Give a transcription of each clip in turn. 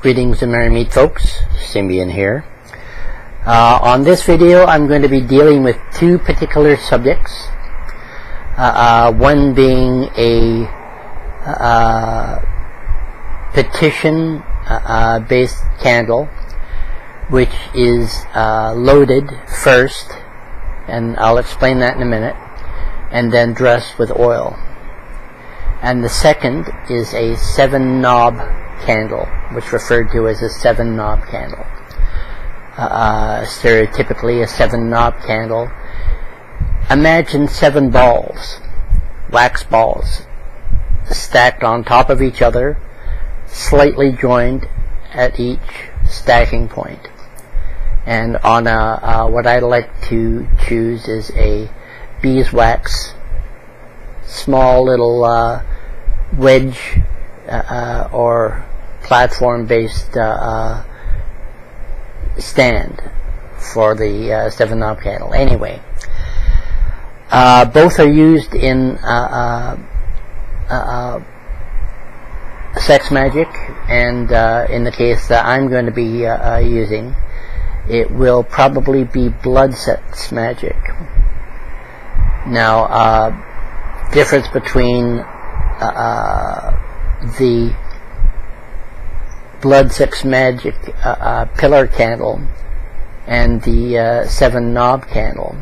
Greetings and merry meet, folks. Symbian here. On this video I'm going to be dealing with two particular subjects. One being a petition based candle, which is loaded first, and I'll explain that in a minute, and then dressed with oil. And the second is a 7-knob candle, which referred to as a 7-knob candle. Stereotypically, a 7-knob candle. Imagine 7 balls, wax balls, stacked on top of each other, slightly joined at each stacking point. And on what I like to choose is a beeswax, small little wedge or platform-based stand for the 7-knob candle. Anyway, both are used in sex magic, and in the case that I'm going to be using, it will probably be blood sex magic. Now, difference between the blood sex magic pillar candle and the 7-knob candle.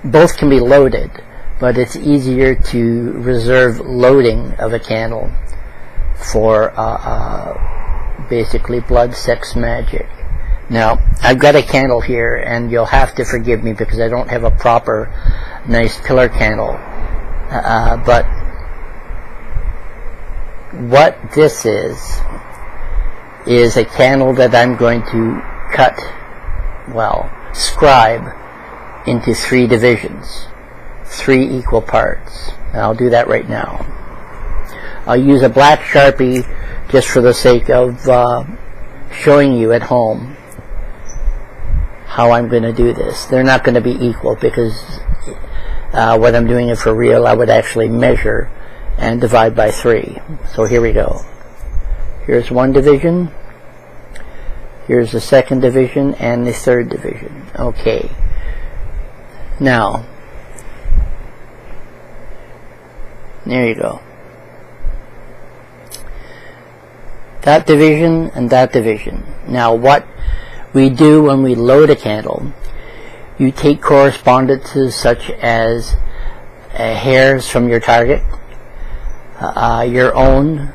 Both can be loaded, but it's easier to reserve loading of a candle for basically blood sex magic. Now, I've got a candle here, and you'll have to forgive me because I don't have a proper nice pillar candle. But what this is a candle that I'm going to cut, well, scribe into 3 divisions, 3 equal parts. And I'll do that right now. I'll use a black Sharpie just for the sake of showing you at home how I'm going to do this. They're not going to be equal because when I'm doing it for real, I would actually measure and divide by 3. So here we go. Here's 1 division. Here's the 2nd division and the 3rd division. Okay. Now, there you go. That division and that division. Now, what we do when we load a candle, you take correspondences such as hairs from your target, your own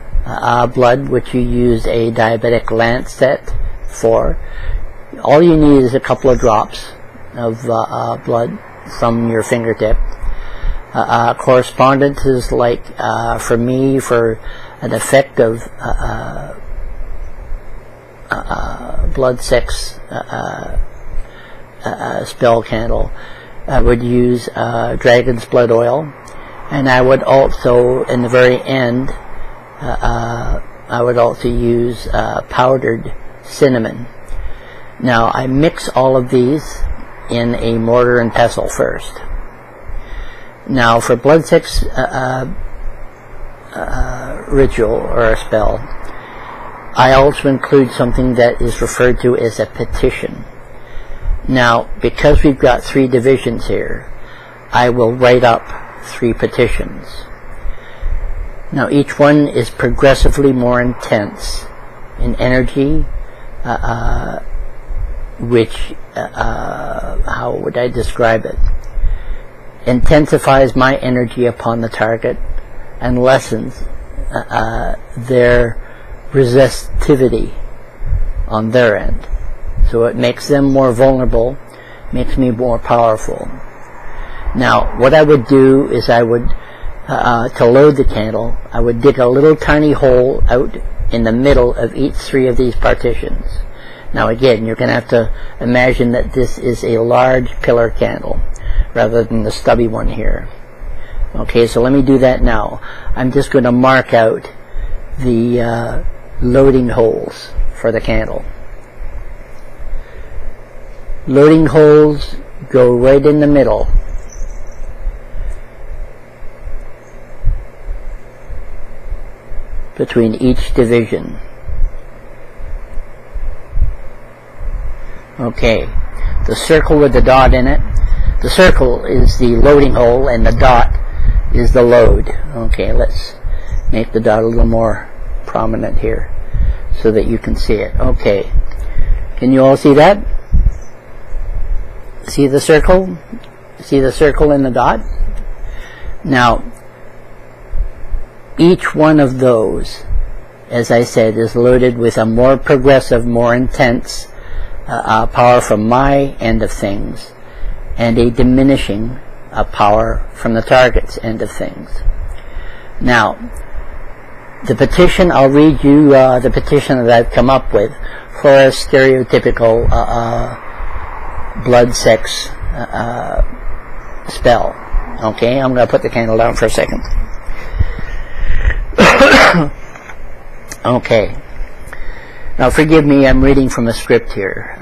blood, which you use a diabetic lancet for. All you need is a couple of drops of blood from your fingertip. Correspondences like, for me, for an effective blood sex spell candle, I would use dragon's blood oil, and I would also, in the very end, I would also use powdered cinnamon. Now, I mix all of these in a mortar and pestle first. Now, for blood sex ritual or a spell, I also include something that is referred to as a petition. Now, because we've got 3 divisions here, I will write up 3 petitions. Now, each one is progressively more intense in energy, which, how would I describe it? Intensifies my energy upon the target and lessens their resistivity on their end. So it makes them more vulnerable, makes me more powerful. Now, what I would do is I would, to load the candle, I would dig a little tiny hole out in the middle of each 3 of these partitions. Now again, you're going to have to imagine that this is a large pillar candle rather than the stubby one here. Okay, so let me do that now. I'm just going to mark out the loading holes for the candle. Loading holes go right in the middle. between each division. Okay, the circle with the dot in it. The circle is the loading hole and the dot is the load. Okay, let's make the dot a little more prominent here so that you can see it. Okay, can you all see that? See the circle? See the circle and the dot? Now, each one of those, as I said, is loaded with a more progressive, more intense power from my end of things, and a diminishing power from the target's end of things. Now, the petition, I'll read you the petition that I've come up with for a stereotypical blood sex spell. Okay, I'm going to put the candle down for a second. Okay. Now forgive me, I'm reading from a script here.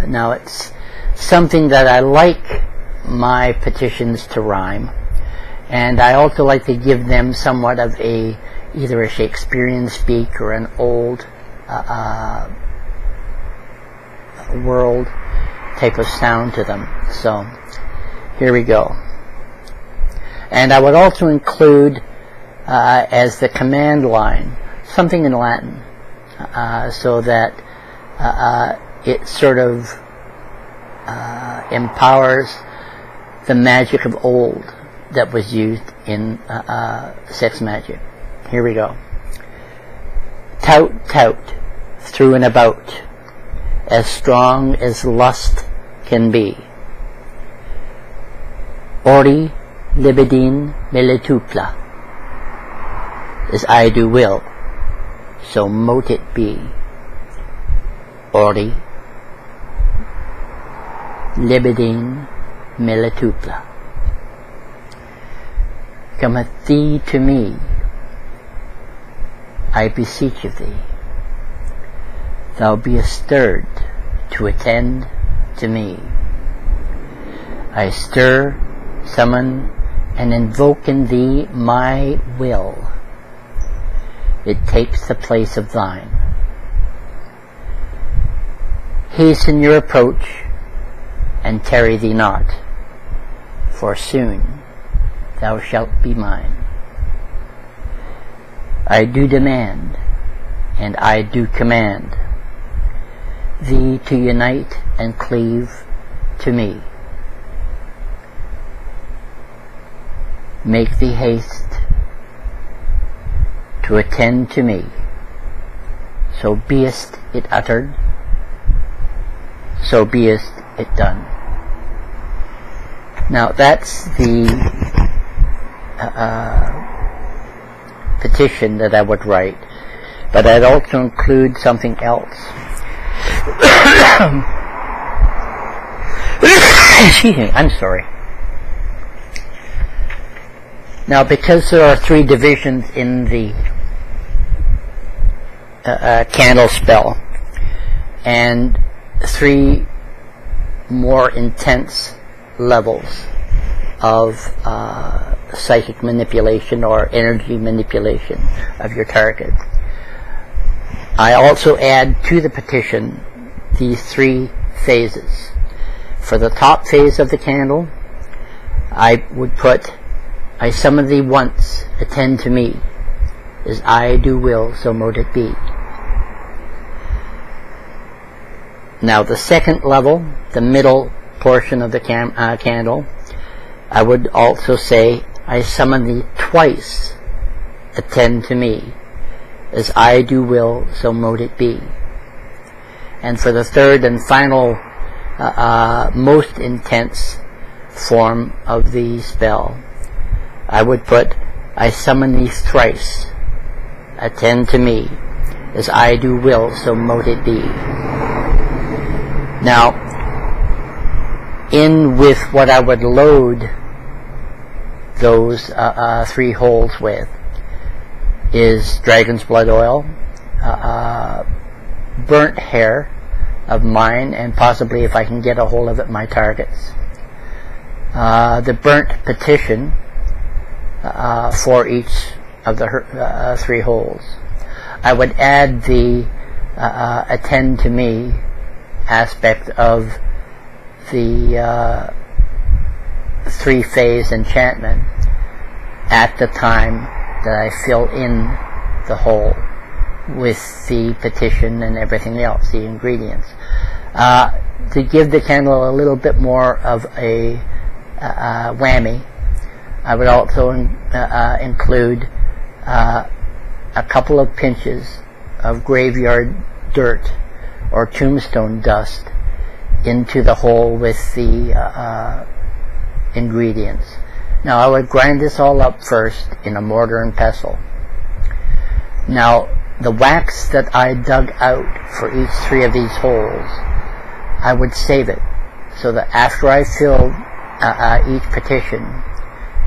Now it's something that I like my petitions to rhyme, and I also like to give them somewhat of a either a Shakespearean speak or an old world type of sound to them. So here we go. And I would also include as the command line something in Latin, so that it sort of empowers the magic of old that was used in sex magic. Here we go. Tout, tout, through and about, as strong as lust can be. Ori libidine militupla, as I do will, so mote it be. Ori libidine militupla. Cometh thee to me, I beseech of thee. Thou beest stirred to attend to me. I stir, summon, and invoke in thee my will. It takes the place of thine. Hasten your approach, and tarry thee not, for soon thou shalt be mine. I do demand, and I do command thee to unite and cleave to me. Make thee haste to attend to me, so beest it uttered, so beest it done. Now that's the petition that I would write, but I'd also include something else. Excuse me, I'm sorry. Now, because there are 3 divisions in the candle spell, and 3 more intense levels of psychic manipulation or energy manipulation of your target, I also add to the petition these 3 phases. For the top phase of the candle, I would put, I summon thee once, attend to me, as I do will, so mote it be. Now the second level, the middle portion of the candle, I would also say, I summon thee twice, attend to me, as I do will, so mote it be. And for the third and final, most intense form of the spell, I would put, I summon thee thrice, attend to me, as I do will, so mote it be. Now, in with what I would load those 3 holes with is dragon's blood oil, burnt hair of mine, and possibly, if I can get a hold of it, my target's. The burnt petition for each of the 3 holes. I would add the attend to me aspect of the 3-phase enchantment at the time that I fill in the hole with the petition and everything else, the ingredients. To give the candle a little bit more of a whammy, I would also include a couple of pinches of graveyard dirt or tombstone dust into the hole with the ingredients. Now I would grind this all up first in a mortar and pestle. Now the wax that I dug out for each 3 of these holes, I would save it so that after I filled each petition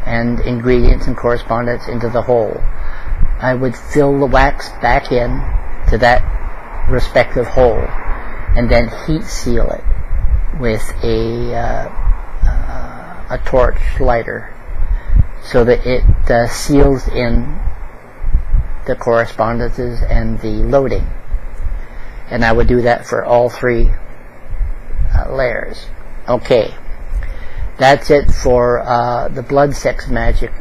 and ingredients and correspondence into the hole, I would fill the wax back in to that respective hole and then heat seal it with a torch lighter so that it seals in the correspondences and the loading. And I would do that for all 3 layers. Okay, that's it for the blood sex magic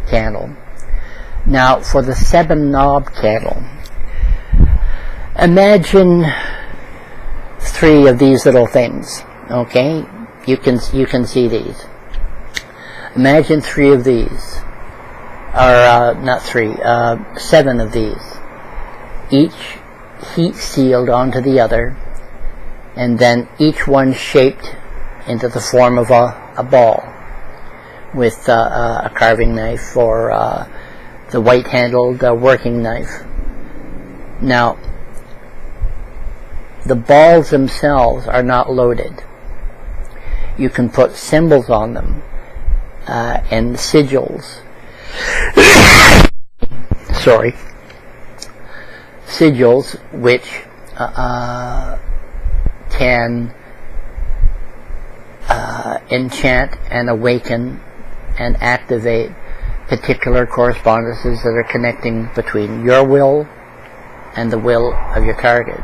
candle. Now for the 7-knob candle, imagine 3 of these little things. Okay, you can see these. Imagine 3 of these, or not 3, 7 of these, each heat sealed onto the other, and then each one shaped into the form of a ball with a carving knife or the white-handled working knife. Now, the balls themselves are not loaded. You can put symbols on them and sigils. Sorry. Sigils which can enchant and awaken and activate particular correspondences that are connecting between your will and the will of your target.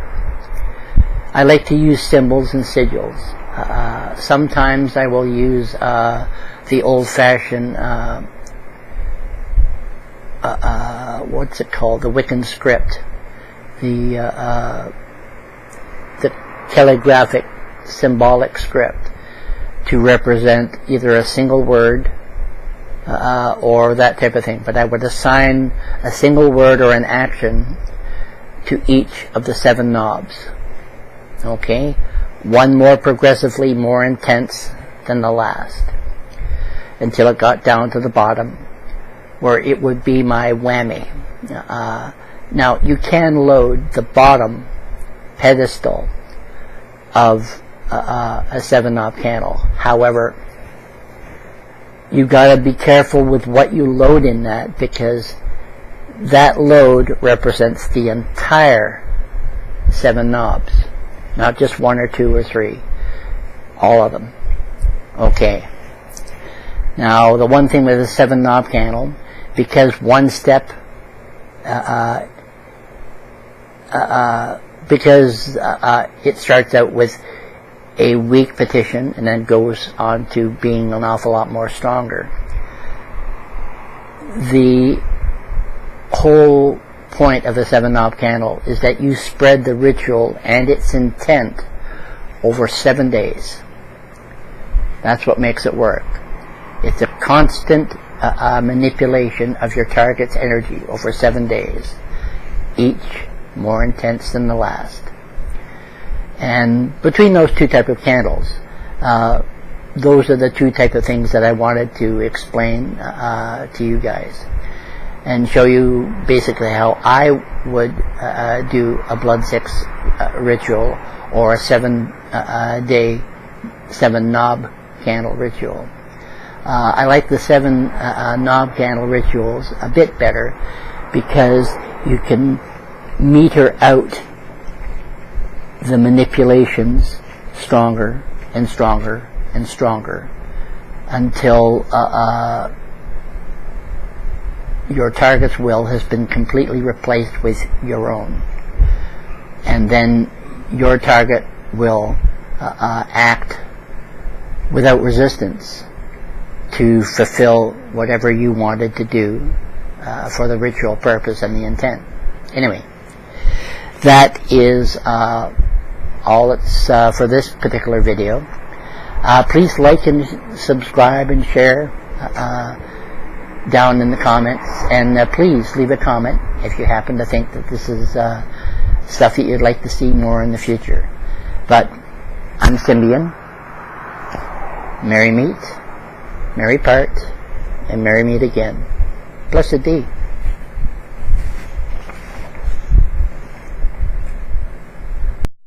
I like to use symbols and sigils. Sometimes I will use the old-fashioned what's it called? The Wiccan script, the calligraphic symbolic script, to represent either a single word or that type of thing. But I would assign a single word or an action to each of the 7 knobs. Okay, one more progressively more intense than the last, until it got down to the bottom, where it would be my whammy. Now you can load the bottom pedestal of a 7-knob candle. However, you gotta be careful with what you load in that, because that load represents the entire 7 knobs, not just 1 or 2 or 3, all of them. Okay. Now the one thing with a 7-knob candle, because one step, because it starts out with a weak petition and then goes on to being an awful lot more stronger. The whole point of a 7-knob candle is that you spread the ritual and its intent over 7 days. That's what makes it work. It's a constant manipulation of your target's energy over 7 days, each more intense than the last. And between those 2 types of candles, those are the 2 types of things that I wanted to explain to you guys, and show you basically how I would do a blood sex ritual or a 7-day 7-knob candle ritual. I like the 7-knob candle rituals a bit better, because you can meter out the manipulations stronger and stronger and stronger until your target's will has been completely replaced with your own. And then your target will act without resistance to fulfill whatever you wanted to do for the ritual purpose and the intent. Anyway, that is all it's for this particular video. Please like and subscribe and share down in the comments, and please leave a comment if you happen to think that this is stuff that you'd like to see more in the future. But I'm Symbian. Merry meet, merry part, and merry meet again. Blessed be.